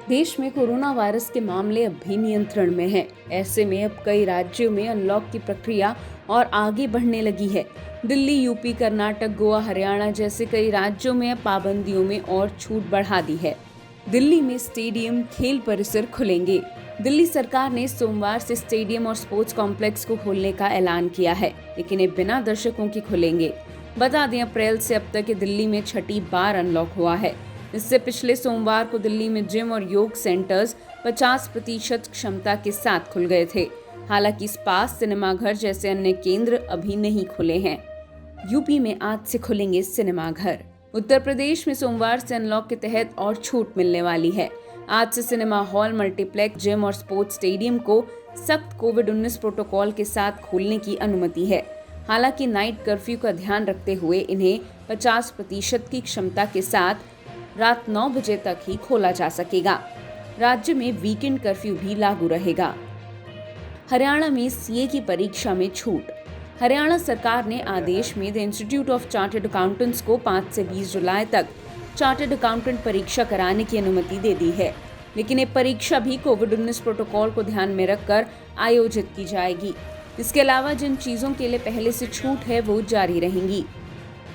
देश में corona virus के मामले अब भी नियंत्रण में हैं। ऐसे में अब कई राज्यों में अनलॉक की प्रक्रिया और आगे बढ़ने लगी है। दिल्ली, यूपी, कर्नाटक, गोवा, हरियाणा जैसे कई राज्यों में अब पाबंदियों में और छूट बढ़ा दी है। दिल्ली में स्टेडियम, खेल परिसर खुलेंगे। दिल्ली सरकार ने सोमवार से स्टेडियम और स्पोर्ट्स कॉम्प्लेक्स को खोलने का ऐलान किया है, लेकिन ये बिना दर्शकों के खुलेंगे। बता दें, अप्रैल से अब तक दिल्ली में छठी बार अनलॉक हुआ है। इससे पिछले सोमवार को दिल्ली में जिम और योग सेंटर्स 50% क्षमता के साथ खुल गए थे। हालांकि स्पा, सिनेमाघर जैसे अन्य केंद्र अभी नहीं खुले हैं। यूपी में आज से खुलेंगे सिनेमाघर। उत्तर प्रदेश में सोमवार से अनलॉक के तहत और छूट मिलने वाली है। आज से सिनेमा हॉल, मल्टीप्लेक्स, जिम और स्पोर्ट्स स्टेडियम को सख्त कोविड-19 प्रोटोकॉल के साथ खोलने की अनुमति है। हालांकि नाइट कर्फ्यू का ध्यान रखते हुए इन्हें 50% की क्षमता के साथ रात 9 बजे तक ही खोला जा सकेगा। राज्य में वीकेंड कर्फ्यू भी लागू रहेगा। हरियाणा में सीए की परीक्षा में छूट। हरियाणा सरकार ने आदेश में the institute of chartered accountants को 5 से 20 जुलाई तक चार्टर्ड अकाउंटेंट परीक्षा कराने की अनुमति दे दी है, लेकिन ये परीक्षा भी कोविड-19 प्रोटोकॉल को ध्यान में रखकर आयोजित की जाएगी। इसके अलावा जिन चीजों के लिए पहले से छूट है वो जारी रहेंगी।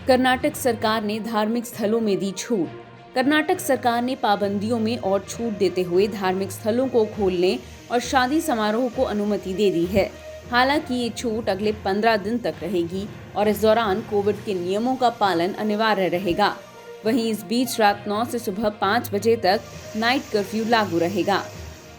कर्नाटक सरकार ने धार्मिक स्थलों में दी छूट। कर्नाटक सरकार ने पाबंदियों में और छूट देते हुए धार्मिक स्थलों को खोलने और शादी समारोह को अनुमति दे दी है। हालांकि ये छूट अगले 15 दिन तक रहेगी और इस दौरान कोविड के नियमों का पालन अनिवार्य रहेगा। वहीं इस बीच रात 9 से सुबह 5 बजे तक नाइट कर्फ्यू लागू रहेगा।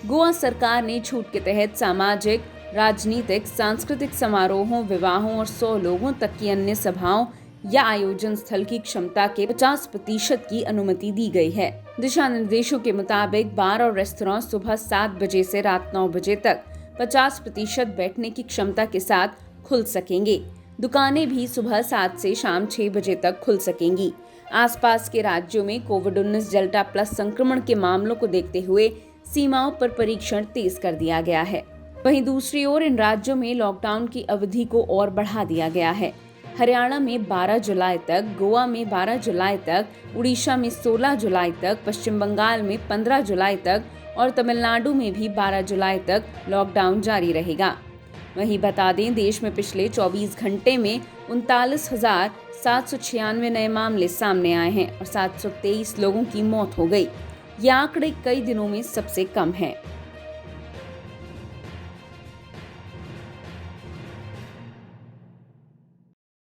गोवा सरकार ने छूट के तहत सामाजिक, राजनीतिक, सांस्कृतिक समारोहों, विवाहों और 100 लोगों तक की अन्य सभाओं या आयोजन स्थल की क्षमता के 50% की अनुमति दी गई है। दिशा निर्देशों के मुताबिक बार और रेस्तरां सुबह 7 बजे से रात 9 बजे तक 50% बैठने की क्षमता के साथ खुल सकेंगे। दुकानें भी सुबह 7 से शाम 6 बजे तक खुल सकेंगी। आसपास के राज्यों में कोविड-19 डेल्टा प्लस संक्रमण के मामलों को देखते हुए सीमाओं पर परीक्षण तेज कर दिया गया है। वहीं दूसरी ओर इन राज्यों में लॉकडाउन की अवधि को और बढ़ा दिया गया है। हरियाणा में 12 जुलाई तक, गोवा में 12 जुलाई तक, उड़ीसा में 16 जुलाई तक, पश्चिम बंगाल में 15 जुलाई तक और तमिलनाडु में भी 12 जुलाई तक लॉकडाउन जारी रहेगा। वहीं बता दें, देश में पिछले 24 घंटे में 39,796 नए मामले सामने आए हैं और 723 लोगों की मौत हो गई। ये आंकड़े कई दिनों में सबसे कम हैं।